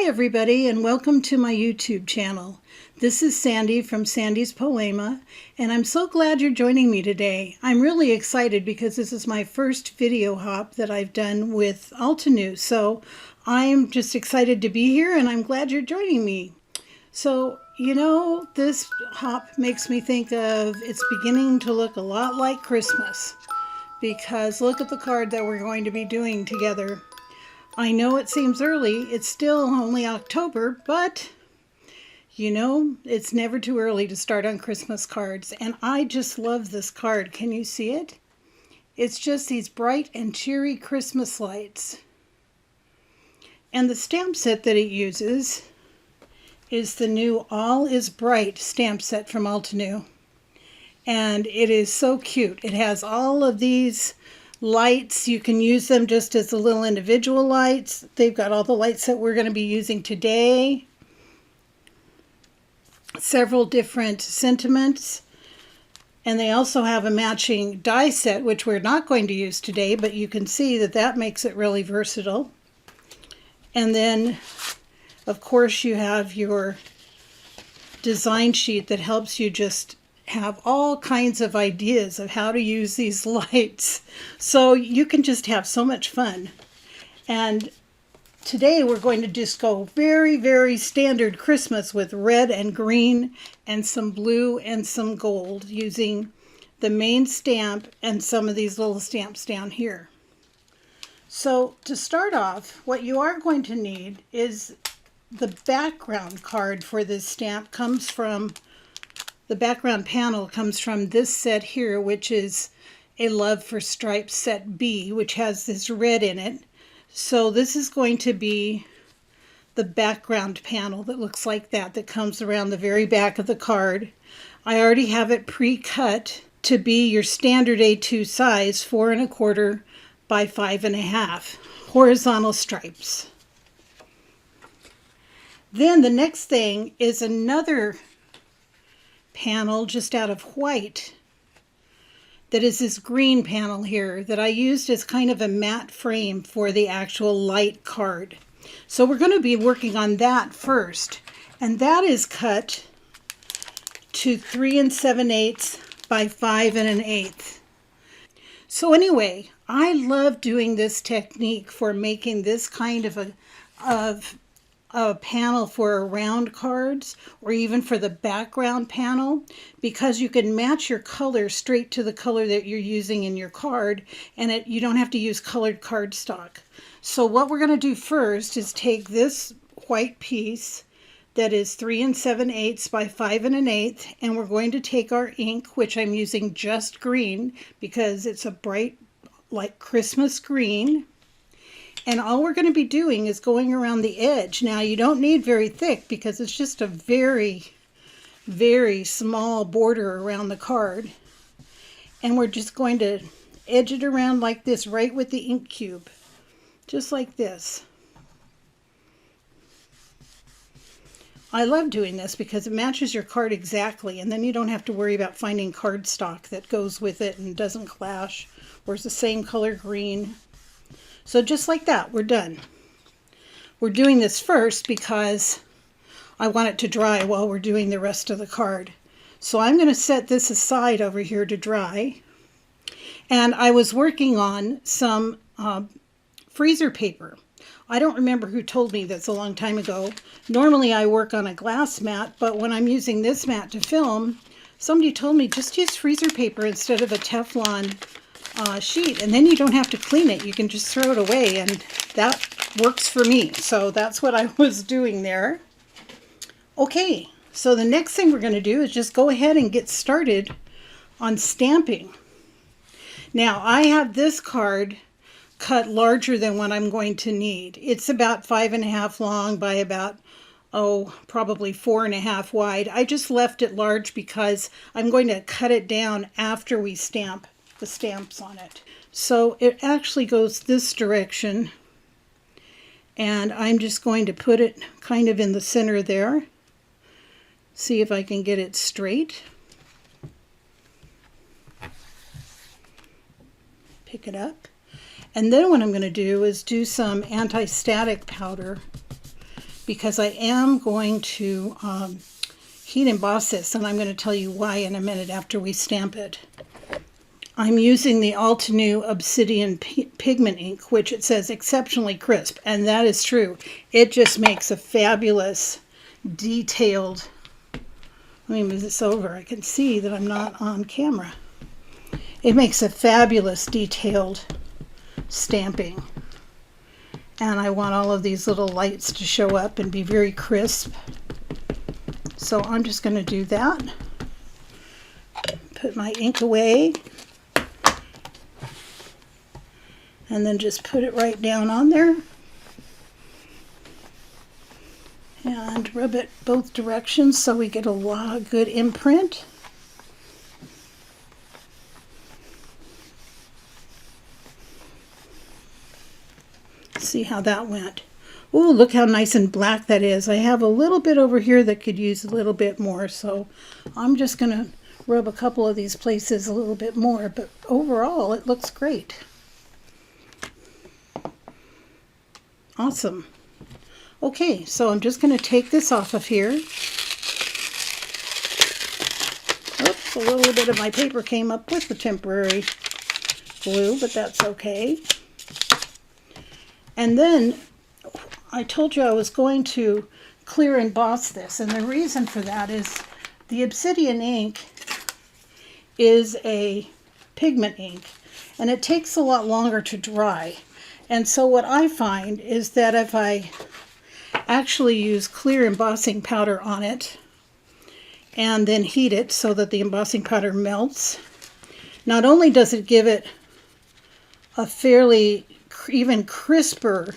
everybody, and welcome to my YouTube channel. This is Sandy from Sandy's Poema, and I'm so glad you're joining me today. I'm really excited because this is my first video hop that I've done with Altenew, so I'm just excited to be here and I'm glad you're joining me. So, you know, this hop makes me think of it's beginning to look a lot like Christmas, because look at the card that we're going to be doing together. I know it seems early, it's still only October, but you know, it's never too early to start on Christmas cards, and I just love this card. Can you see it? It's just these bright and cheery Christmas lights. And the stamp set that it uses is the new All Is Bright stamp set from Altenew. And it is so cute. It has all of these lights. You can use them just as the little individual lights. They've got all the lights that we're going to be using today. Several different sentiments. And they also have a matching die set, which we're not going to use today, but you can see that that makes it really versatile. And then, of course, you have your design sheet that helps you just have all kinds of ideas of how to use these lights. So you can just have so much fun. And today we're going to just go very, very standard Christmas with red and green and some blue and some gold using the main stamp and some of these little stamps down here. So to start off, what you are going to need is the background card for this stamp comes from the background panel comes from this set here, which is a Love for Stripes set B, which has this red in it. So this is going to be the background panel that looks like that comes around the very back of the card. I already have it pre-cut to be your standard A2 size, 4 1/4 by 5 1/2 horizontal stripes. Then the next thing is another panel just out of white that is this green panel here that I used as kind of a matte frame for the actual light card. So we're going to be working on that first, and that is cut to 3 7/8 by 5 1/8. So anyway, I love doing this technique for making this kind of a panel for round cards, or even for the background panel, because you can match your color straight to the color that you're using in your card, and you don't have to use colored cardstock. So what we're going to do first is take this white piece that is 3 7/8 by 5 1/8, and we're going to take our ink, which I'm using just green because it's a bright, like Christmas green. And all we're going to be doing is going around the edge. Now, you don't need very thick because it's just a very, very small border around the card. And we're just going to edge it around like this, right with the ink cube. Just like this. I love doing this because it matches your card exactly, and then you don't have to worry about finding cardstock that goes with it and doesn't clash, or is the same color green. So just like that, we're done. We're doing this first because I want it to dry while we're doing the rest of the card. So I'm going to set this aside over here to dry. And I was working on some freezer paper. I don't remember who told me this a long time ago. Normally I work on a glass mat, but when I'm using this mat to film, somebody told me just use freezer paper instead of a Teflon sheet, and then you don't have to clean it. You can just throw it away, and that works for me. So that's what I was doing there. Okay, so the next thing we're going to do is just go ahead and get started on stamping. Now, I have this card cut larger than what I'm going to need. It's about 5 1/2 long by about, probably 4 1/2 wide. I just left it large because I'm going to cut it down after we stamp the stamps on it. So it actually goes this direction, and I'm just going to put it kind of in the center there. See if I can get it straight. Pick it up. And then what I'm going to do is do some anti-static powder because I am going to heat emboss this, and I'm going to tell you why in a minute after we stamp it. I'm using the Altenew Obsidian Pigment ink, which it says exceptionally crisp, and that is true. It just makes a fabulous, detailed, let me move this over, I can see that I'm not on camera. It makes a fabulous, detailed stamping. And I want all of these little lights to show up and be very crisp. So I'm just going to do that. Put my ink away. And then just put it right down on there. And rub it both directions so we get a good imprint. See how that went. Ooh, look how nice and black that is. I have a little bit over here that could use a little bit more, so I'm just going to rub a couple of these places a little bit more, but overall it looks great. Awesome. Okay, so I'm just going to take this off of here. Oops, a little bit of my paper came up with the temporary glue, but that's okay. And then I told you I was going to clear emboss this, and the reason for that is the Obsidian ink is a pigment ink, and it takes a lot longer to dry. And so what I find is that if I actually use clear embossing powder on it and then heat it so that the embossing powder melts, not only does it give it a fairly even crisper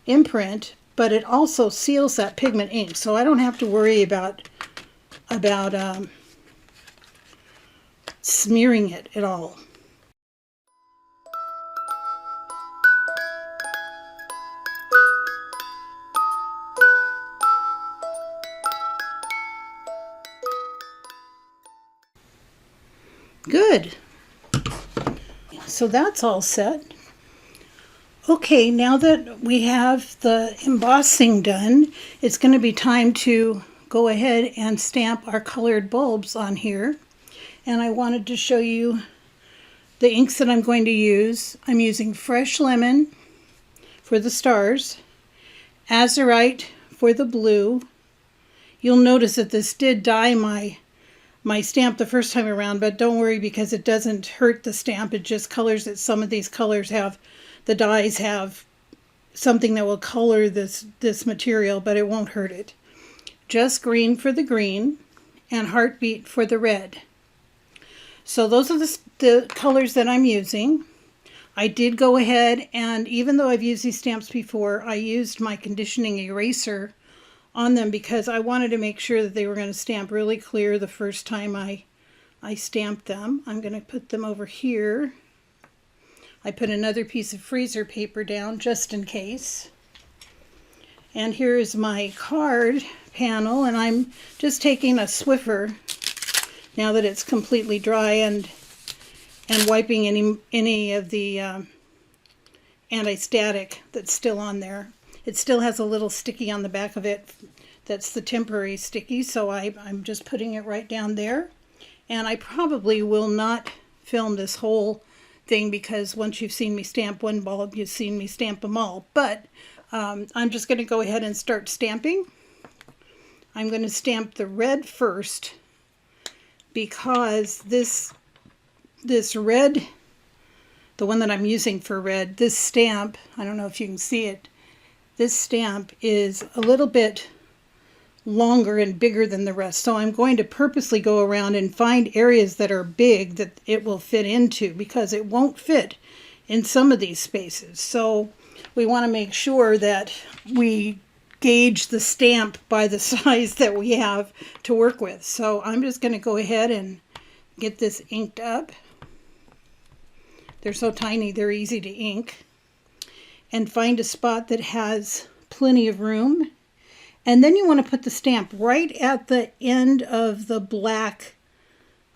imprint, but it also seals that pigment ink, so I don't have to worry about smearing it at all. Good. So that's all set. Okay, now that we have the embossing done, it's going to be time to go ahead and stamp our colored bulbs on here. And I wanted to show you the inks that I'm going to use. I'm using Fresh Lemon for the stars, Azurite for the blue. You'll notice that this did dye my stamp the first time around, but don't worry because it doesn't hurt the stamp. It just colors it. Some of these colors have, the dyes have something that will color this material, but it won't hurt it. Just green for the green and Heartbeat for the red. So those are the colors that I'm using. I did go ahead and, even though I've used these stamps before, I used my conditioning eraser on them because I wanted to make sure that they were going to stamp really clear the first time I stamped them. I'm going to put them over here. I put another piece of freezer paper down just in case. And here's my card panel, and I'm just taking a Swiffer now that it's completely dry and wiping any of the anti-static that's still on there. It still has a little sticky on the back of it. That's the temporary sticky, so I'm just putting it right down there. And I probably will not film this whole thing because once you've seen me stamp one bulb, you've seen me stamp them all. But I'm just going to go ahead and start stamping. I'm going to stamp the red first because this red, the one that I'm using for red, this stamp, I don't know if you can see it, this stamp is a little bit longer and bigger than the rest. So I'm going to purposely go around and find areas that are big that it will fit into because it won't fit in some of these spaces. So we want to make sure that we gauge the stamp by the size that we have to work with. So I'm just going to go ahead and get this inked up. They're so tiny, they're easy to ink. And find a spot that has plenty of room. And then you want to put the stamp right at the end of the black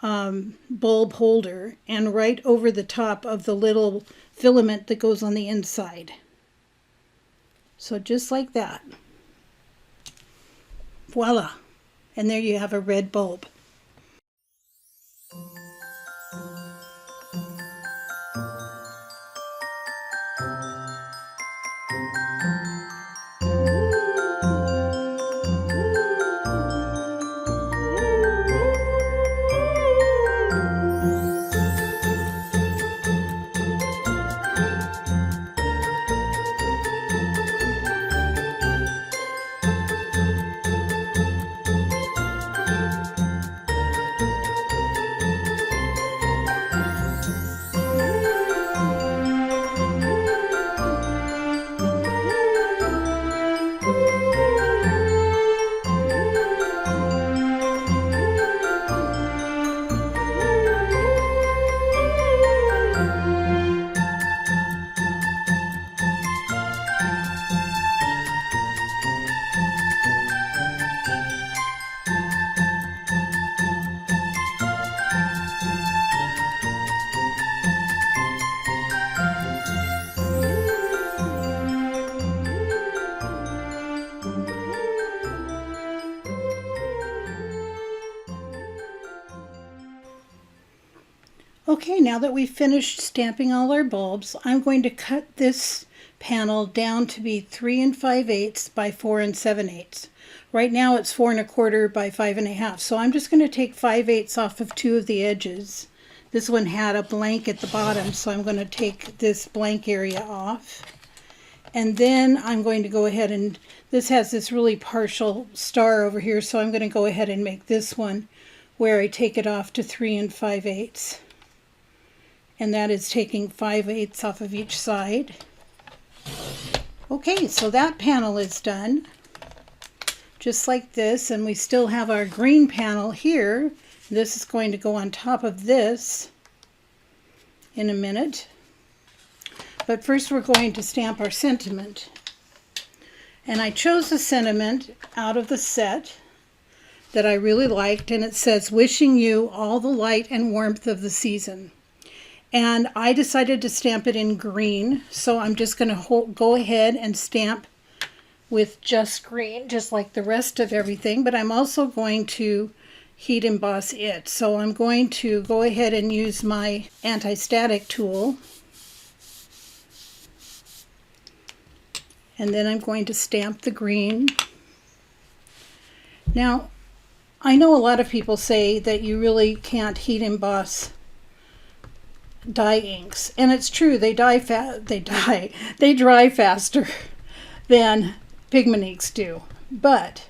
bulb holder and right over the top of the little filament that goes on the inside. So just like that. Voila! And there you have a red bulb. Okay, now that we've finished stamping all our bulbs, I'm going to cut this panel down to be 3 5/8 by 4 7/8. Right now it's 4 1/4 by 5 1/2. So I'm just going to take 5/8 off of 2 of the edges. This one had a blank at the bottom, so I'm going to take this blank area off. And then I'm going to go ahead and, this has this really partial star over here, so I'm going to go ahead and make this one where I take it off to 3 5/8. And that is taking 5/8 off of each side. Okay, so that panel is done. Just like this, and we still have our green panel here. This is going to go on top of this in a minute. But first we're going to stamp our sentiment. And I chose a sentiment out of the set that I really liked, and it says, "Wishing you all the light and warmth of the season." And I decided to stamp it in green, so I'm just going to go ahead and stamp with just green, just like the rest of everything, but I'm also going to heat emboss it. So I'm going to go ahead and use my anti-static tool, and then I'm going to stamp the green. Now, I know a lot of people say that you really can't heat emboss dye inks, and it's true, they dry faster than pigment inks do, but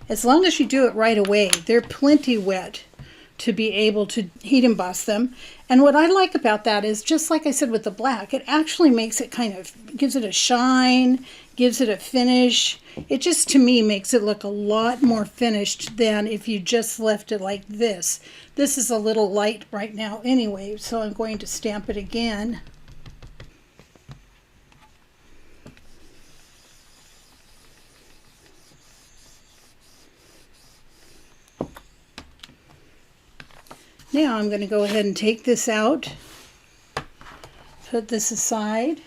as long as you do it right away, they're plenty wet to be able to heat emboss them. And what I like about that is, just like I said with the black, it actually makes it kind of, gives it a shine, gives it a finish. It just, to me, makes it look a lot more finished than if you just left it like this. This is a little light right now anyway, so I'm going to stamp it again. Now I'm going to go ahead and take this out, put this aside,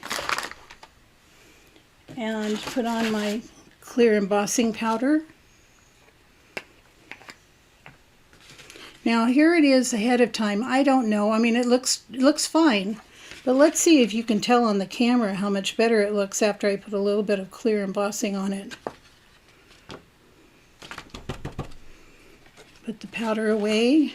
and put on my clear embossing powder. Now here it is ahead of time. I don't know. I mean, it looks fine, but let's see if you can tell on the camera how much better it looks after I put a little bit of clear embossing on it. Put the powder away.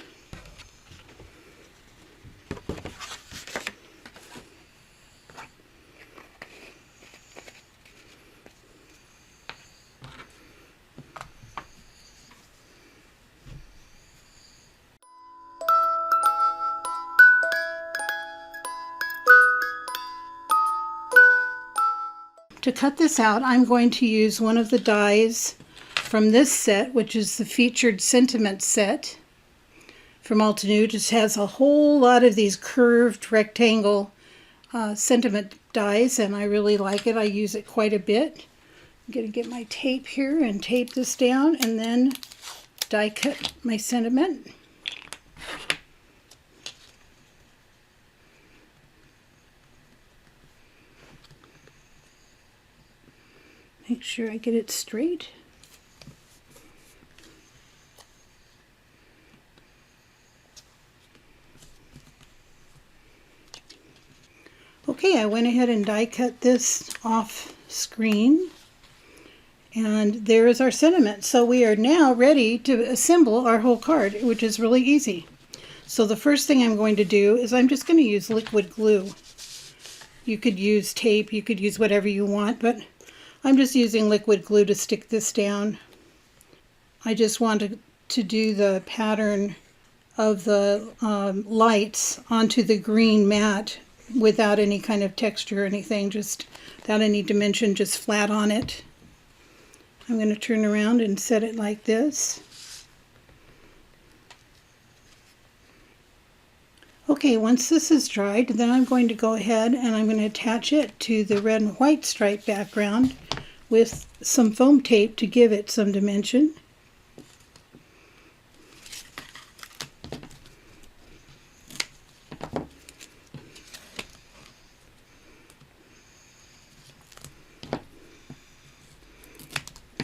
To cut this out, I'm going to use one of the dies from this set, which is the featured sentiment set from Altenew. It just has a whole lot of these curved rectangle sentiment dies, and I really like it. I use it quite a bit. I'm going to get my tape here and tape this down, and then die cut my sentiment. Make sure I get it straight. Okay, I went ahead and die cut this off screen. And there is our sentiment. So we are now ready to assemble our whole card, which is really easy. So the first thing I'm going to do is I'm just going to use liquid glue. You could use tape, you could use whatever you want, but I'm just using liquid glue to stick this down. I just want to do the pattern of the lights onto the green mat without any kind of texture or anything, just without any dimension, just flat on it. I'm going to turn around and set it like this. Okay, once this is dried, then I'm going to go ahead and I'm going to attach it to the red and white stripe background with some foam tape to give it some dimension.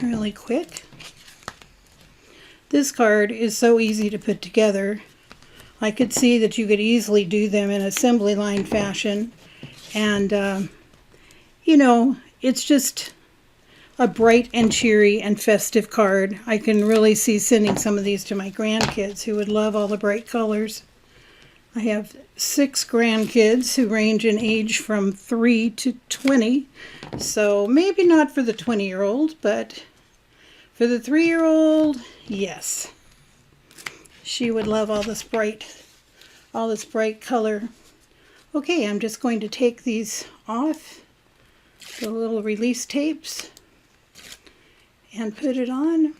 Really quick. This card is so easy to put together. I could see that you could easily do them in assembly line fashion, and you know, it's just a bright and cheery and festive card. I can really see sending some of these to my grandkids who would love all the bright colors. I have 6 grandkids who range in age from 3 to 20, so maybe not for the 20-year-old, but for the 3-year-old, yes. She would love all this bright color. Okay, I'm just going to take these off, the little release tapes, and put it on.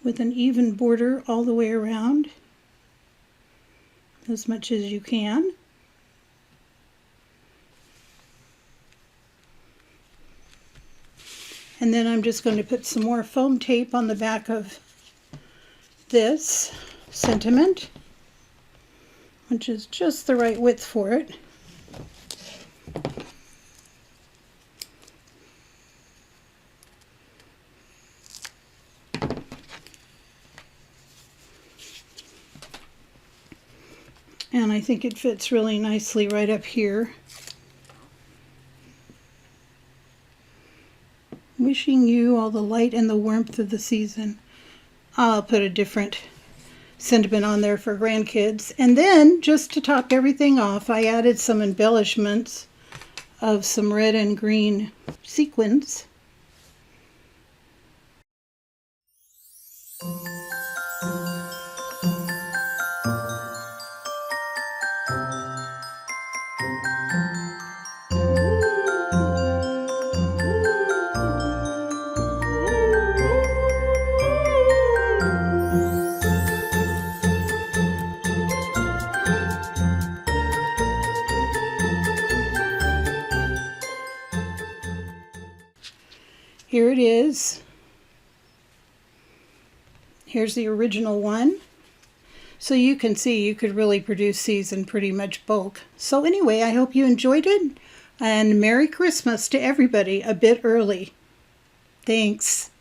With an even border all the way around, as much as you can. And then I'm just going to put some more foam tape on the back of this sentiment, which is just the right width for it. And I think it fits really nicely right up here. Wishing you all the light and the warmth of the season. I'll put a different sentiment on there for grandkids. And then, just to top everything off, I added some embellishments of some red and green sequins. Here it is. Here's the original one. So you can see you could really produce these in pretty much bulk. So anyway, I hope you enjoyed it, and Merry Christmas to everybody a bit early. Thanks.